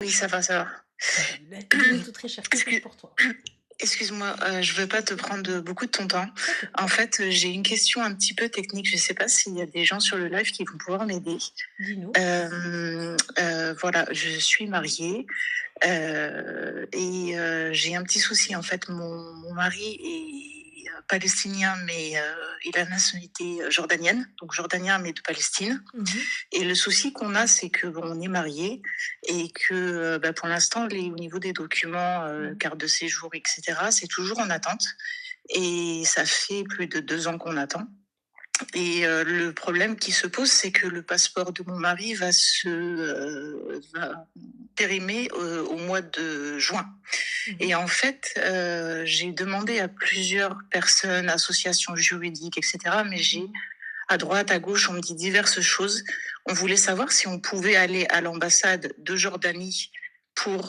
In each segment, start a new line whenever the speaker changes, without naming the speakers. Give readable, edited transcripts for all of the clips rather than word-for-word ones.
Oui, ça va, ça va.
Alhamdoulilah. Dis-moi tout très cher, que puis-je
Excu
pour toi?
excuse-moi, je veux pas te prendre, beaucoup de ton temps.
T'inquiète
En
pas,
fait, j'ai une question un petit peu technique. Je sais pas s'il y a des gens sur le live qui vont pouvoir m'aider.
dis-nous.
Voilà, je suis mariée, j'ai un petit souci. En fait, mon mari est, palestinien, mais, il a la nationalité, jordanienne, donc jordanien, mais de Palestine.
Mmh.
Et le souci qu'on a, c'est que bon, on est mariés et que pour l'instant, au niveau des documents,
Mmh.
carte de séjour, etc., c'est toujours en attente. Et ça fait plus de 2 ans qu'on attend. Et le problème qui se pose, c'est que le passeport de mon mari va périmer au mois de juin.
Mmh.
Et en fait, j'ai demandé à plusieurs personnes, associations juridiques, etc., mais j'ai
Mmh.
à droite, à gauche, on me dit diverses choses. On voulait savoir si on pouvait aller à l'ambassade de Jordanie pour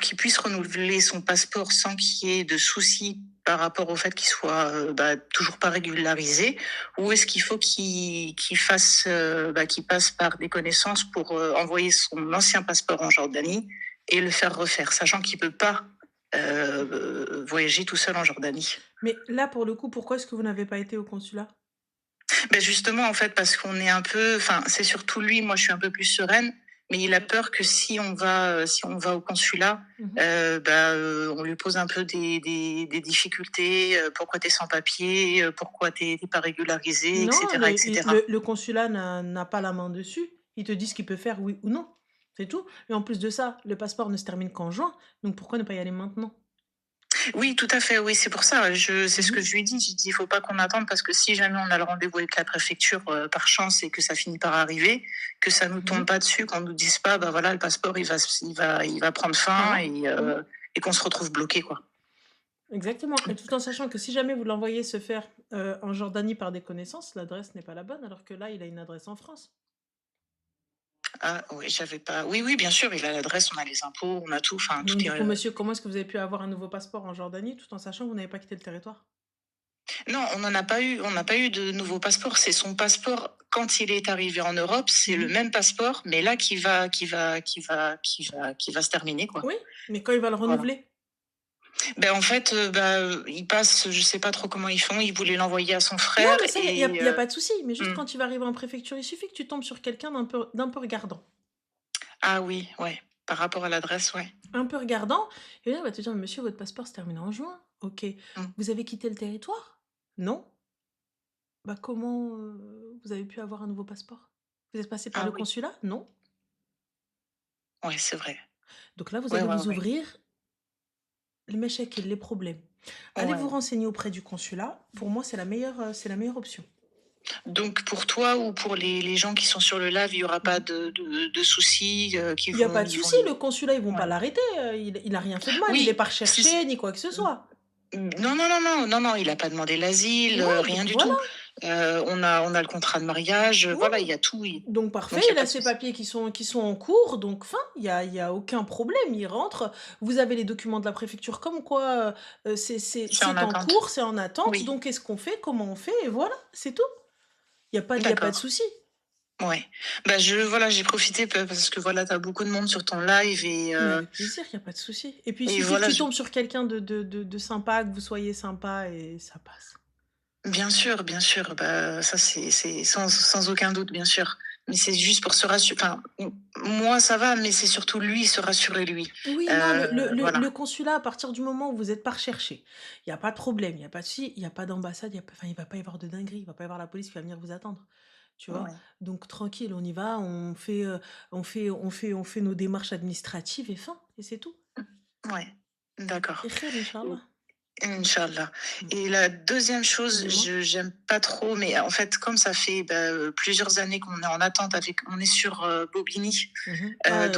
qu'il puisse renouveler son passeport sans qu'il y ait de soucis par rapport au fait qu'il soit toujours pas régularisé, ou est-ce qu'il faut qu'il passe par des connaissances pour envoyer son ancien passeport en Jordanie et le faire refaire, sachant qu'il peut pas voyager tout seul en Jordanie.
Mais là, pour le coup, pourquoi est-ce que vous n'avez pas été au consulat?
Justement, en fait, parce qu'on est un peu, enfin, c'est surtout lui. Moi, je suis un peu plus sereine, mais il a peur que si on va au consulat,
Mmh.
on lui pose un peu des difficultés. Pourquoi t'es sans papier? Pourquoi t'es pas régularisé,
Non,
etc.,
le
etc.
le consulat n'a pas la main dessus. Ils te disent ce qu'il peut faire, oui ou non, c'est tout. Et en plus de ça, le passeport ne se termine qu'en juin, donc pourquoi ne pas y aller maintenant?
Oui, tout à fait. Oui, c'est pour ça. C'est ce que
Mmh.
je lui ai dit. J'ai dit, il faut pas qu'on attende parce que si jamais on a le rendez-vous avec la préfecture par chance et que ça finit par arriver, que ça nous tombe
Mmh.
pas dessus, qu'on nous dise pas, bah voilà, le passeport il va prendre fin
Voilà. Mmh.
et qu'on se retrouve bloqué, quoi.
Exactement, et tout en sachant que si jamais vous l'envoyez se faire, en Jordanie par des connaissances, l'adresse n'est pas la bonne, alors que là, il a une adresse en France.
Ah oui, j'avais pas. Oui, oui, bien sûr, il a l'adresse, on a les impôts, on a tout. Enfin, tout
Donc
est.
du coup, monsieur, comment est-ce que vous avez pu avoir un nouveau passeport en Jordanie tout en sachant que vous n'avez pas quitté le territoire?
Non, on n'en a pas eu. On n'a pas eu de nouveau passeport. C'est son passeport quand il est arrivé en Europe. C'est le
Mmh.
même passeport, mais là qui va se terminer, quoi.
Oui, mais quand il va le
Voilà.
renouveler?
En fait, il passe, je sais pas trop comment ils font. Ils voulaient l'envoyer à son
Non,
frère
mais ça, il y a y a
et
y a pas de souci, mais juste
mmh.
quand il va arriver en préfecture, il suffit que tu tombes sur quelqu'un d'un peu regardant.
Ah oui, ouais, par rapport à l'adresse, ouais.
Un peu regardant, et là, il va te dire: «Monsieur, votre passeport se termine en juin». «OK.
Mmh.
Vous avez quitté le territoire?» «Non». «Bah, comment, vous avez pu avoir un nouveau passeport? Vous êtes passé par
Ah
le
oui,
consulat?» «Non».
ouais, c'est vrai.
Donc là, vous
Ouais,
allez
ouais,
vous
ouais.
ouvrir les méchèques, les problèmes. Allez vous
Ouais.
renseigner auprès du consulat. Pour moi, c'est la meilleure option.
Donc pour toi ou pour les gens qui sont sur le live, il y aura pas
Mmh.
de soucis,
Il y a pas de
ils vont
souci, le consulat, ils vont pas
ouais.
l'arrêter, il a rien fait de mal, il est
Oui,
pas
c'est
recherché ni quoi que ce soit.
non, non, non, non, non, non, il a pas demandé l'asile,
Ouais,
rien
donc
du
voilà,
tout. On a le contrat de mariage, voilà, il
ouais,
y a tout, oui.
donc parfait,
Donc il y a
il
pas
a
de
ses
souci.
papiers qui sont en cours, donc fin, il y a aucun problème, il rentre. Vous avez les documents de la préfecture comme quoi,
C'est en
c'est en
attente.
cours, c'est en attente,
Oui,
donc qu'est-ce qu'on fait? Comment on fait? Et voilà, c'est tout. Il y a pas de
d'accord.
souci.
Ouais. J'ai profité parce que voilà, tu as beaucoup de monde sur ton live
Mais avec plaisir, il y a pas de souci. Et puis il
et
suffit que
voilà,
tu tombes sur quelqu'un de sympa, que vous soyez sympa et ça passe.
bien sûr, ça c'est sans aucun doute, bien sûr. Mais c'est juste pour se rassurer. Enfin, moi ça va, mais c'est surtout lui, se rassurer lui.
Oui, non, le
Voilà.
consulat, à partir du moment où vous êtes pas recherché, il y a pas de problème, il y a pas de souci, il y a pas d'ambassade, il y a pas enfin, il va pas y avoir de dinguerie, il va pas y avoir la police qui va venir vous attendre, tu vois?
Ouais.
Donc tranquille, on y va, on fait nos démarches administratives et fin, et c'est tout.
Ouais. D'accord.
Et khair, Inch'Allah.
Inch'Allah.
Mmh.
Et la deuxième chose,
Dis-moi?
je j'aime pas trop, mais en fait, comme ça fait, plusieurs années qu'on est en attente avec on est sur, Bobigny,
Mmh. Ah,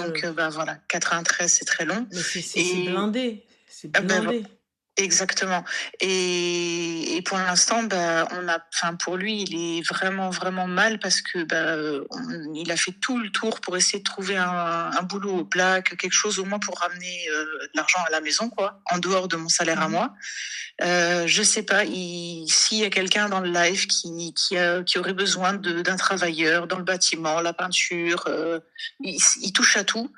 voilà, 93, c'est très long
mais c'est
et
blindé, c'est
ah bah, vo
blindé.
exactement et pour l'instant, pour lui, il est vraiment, vraiment mal parce que, il a fait tout le tour pour essayer de trouver un boulot au black, quelque chose au moins pour ramener, de l'argent à la maison, quoi, en dehors de mon salaire à
Mmh.
moi. Je sais pas, s'il y a quelqu'un dans le live qui aurait besoin d'un travailleur dans le bâtiment, la peinture, il touche à tout.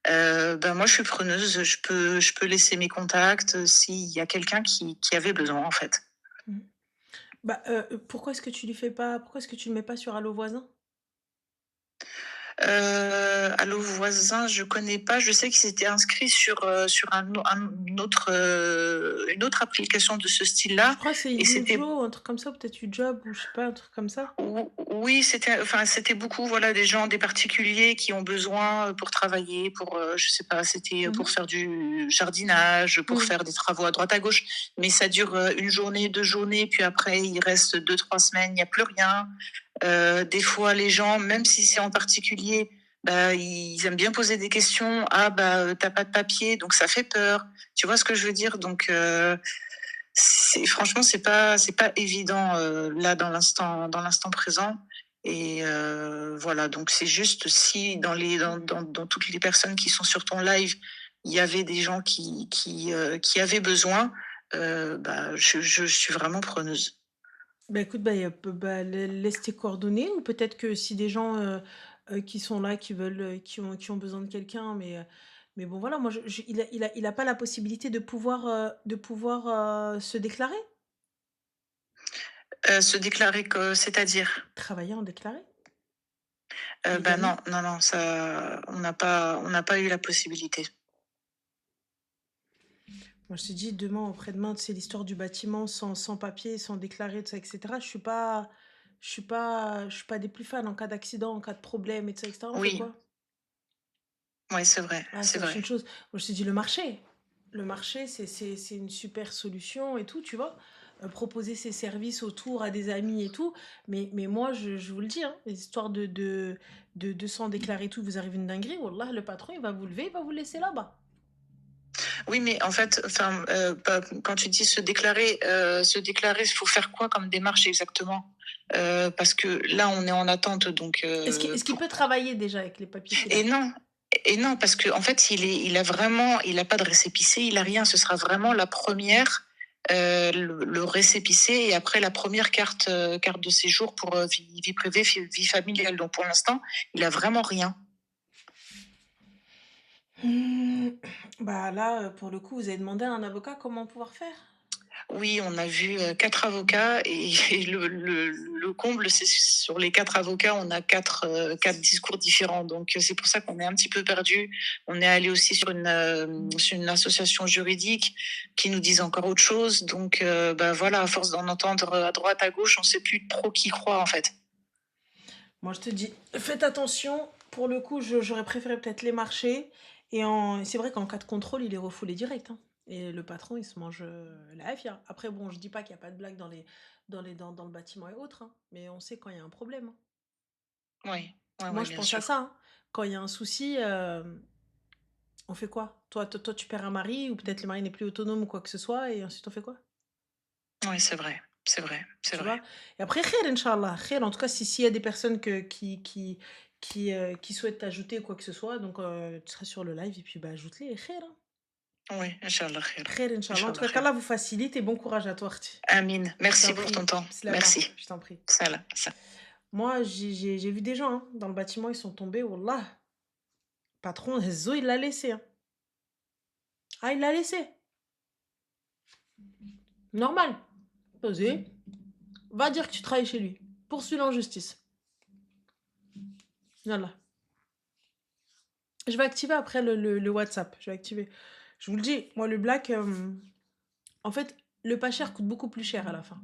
Ben, moi, je suis preneuse, je peux laisser mes contacts, s'il y a quelqu'un qui avait besoin, en fait.
Mmh. Bah, pourquoi est-ce que tu le mets pas sur Allo Voisins?
Allo Voisins, je connais pas. Je sais qu'il s'était inscrit sur un autre, une autre application de ce
Je
style-là
crois que c'est
et c'était
YouJob, un truc comme ça, peut-être YouJob ou je sais pas, un truc comme ça?
oui, c'était beaucoup, voilà, des gens, des particuliers qui ont besoin, pour travailler, pour, je sais pas, c'était,
Mmh
pour
mh.
faire du jardinage, pour
Mmh.
faire des travaux à droite à gauche. Mais ça dure, 1 journée, 2 journées, puis après il reste 2, 3 semaines, il y a plus rien. Des fois les gens, même si c'est en particulier, bah, ils aiment bien poser des questions: «Ah bah, tu pas de papier», donc ça fait peur. Tu vois ce que je veux dire? Donc c'est franchement, c'est pas évident, là, dans l'instant présent et voilà, donc c'est juste si dans toutes les personnes qui sont sur ton live, il y avait des gens qui avaient besoin, bah, je suis vraiment preneuse.
Bah, écoute, bah, y a peu bah, laisse tes coordonnées ou peut-être que si des gens, qui sont là, qui veulent, qui ont besoin de quelqu'un, mais bon, voilà, moi, je il a pas la possibilité de pouvoir, se déclarer?
Se déclarer que c'est-à-dire?
Travailler en déclaré,
Bah, non,
légalement?
non, non, ça on n'a pas eu la possibilité.
Moi, je te dis, demain, après-demain, c'est l'histoire du bâtiment sans papier, sans déclarer, tout ça, et cetera. Je suis pas des plus fans. En cas d'accident, en cas de problème, et tout ça, et cetera, on fait
Oui,
quoi?
ouais, c'est vrai,
Ah,
c'est
ça, c'est
vrai.
une chose. Moi, je te dis le marché. Le marché, c'est une super solution et tout, tu vois? Proposer ses services autour à des amis et tout. Mais moi, je vous le dis, hein, les histoires de sans déclarer tout, vous arrive une dinguerie, wallah, le patron, il va vous lever, il va vous laisser là-bas.
Oui, mais en fait, enfin, quand tu dis se déclarer, il faut faire quoi comme démarche exactement? Parce que là, on est en attente, donc
Est-ce qu'il peut travailler déjà avec les papiers qu'il
et
a?
non, et non, parce que en fait, il a pas de récépissé, il a rien. Ce sera vraiment la première, le récépissé et après la première carte de séjour pour, vie privée, vie familiale. Donc pour l'instant, il a vraiment rien.
Mmh, bah, là, pour le coup, vous avez demandé à un avocat comment pouvoir faire?
Oui, on a vu, 4 avocats et et le comble, c'est sur les 4 avocats, on a 4 discours différents. Donc c'est pour ça qu'on est un petit peu perdu. On est allé aussi sur une association juridique qui nous disent encore autre chose. Donc bah, voilà, à force d'en entendre, à droite, à gauche, on sait plus trop qui croire, en fait.
Moi, je te dis, faites attention. Pour le coup, j'aurais préféré peut-être les marchés. C'est vrai qu'en cas de contrôle, il est refoulé direct, hein. Et le patron, il se mange la FIA. Après, bon, je dis pas qu'il n'y a pas de blague dans le bâtiment et autres, hein, mais on sait quand il y a un problème, hein.
Oui, ouais,
Moi,
ouais,
je
bien
pense à
sûr.
ça, hein. Quand il y a un souci, on fait quoi? Toi, tu perds un mari, ou peut-être le mari n'est plus autonome ou quoi que ce soit, et ensuite on fait quoi?
Oui, c'est vrai, c'est vrai, c'est
Tu
vrai.
vois? Et après khair inch'Allah, khair, en tout cas, si s'il y a des personnes qui souhaitent t'ajouter ou quoi que ce soit, donc tu seras sur le live et puis, bah, ajoute-les et khair, hein.
Oui, Inch'Allah khair.
Khair inch'Allah. En tout
Inch'Allah
cas,
khair.
qu'Allah vous facilite et bon courage à toi akhti.
Amine.
Je
Merci
t'en
pour ton
prie.
temps.
Bislama,
Merci.
je t'en prie.
Salam.
Moi, j'ai vu des gens, hein, dans le bâtiment, ils sont tombés, wallah, patron hezzo, il l'a laissé, hein. Ah, il l'a laissé. Normal. Posé. Va dire que tu travailles chez lui. Poursuis-le en justice. Yallah. Je vais activer après le WhatsApp. Je vais activer. Je vous le dis, moi, le black, en fait, le pas cher coûte beaucoup plus cher à la fin.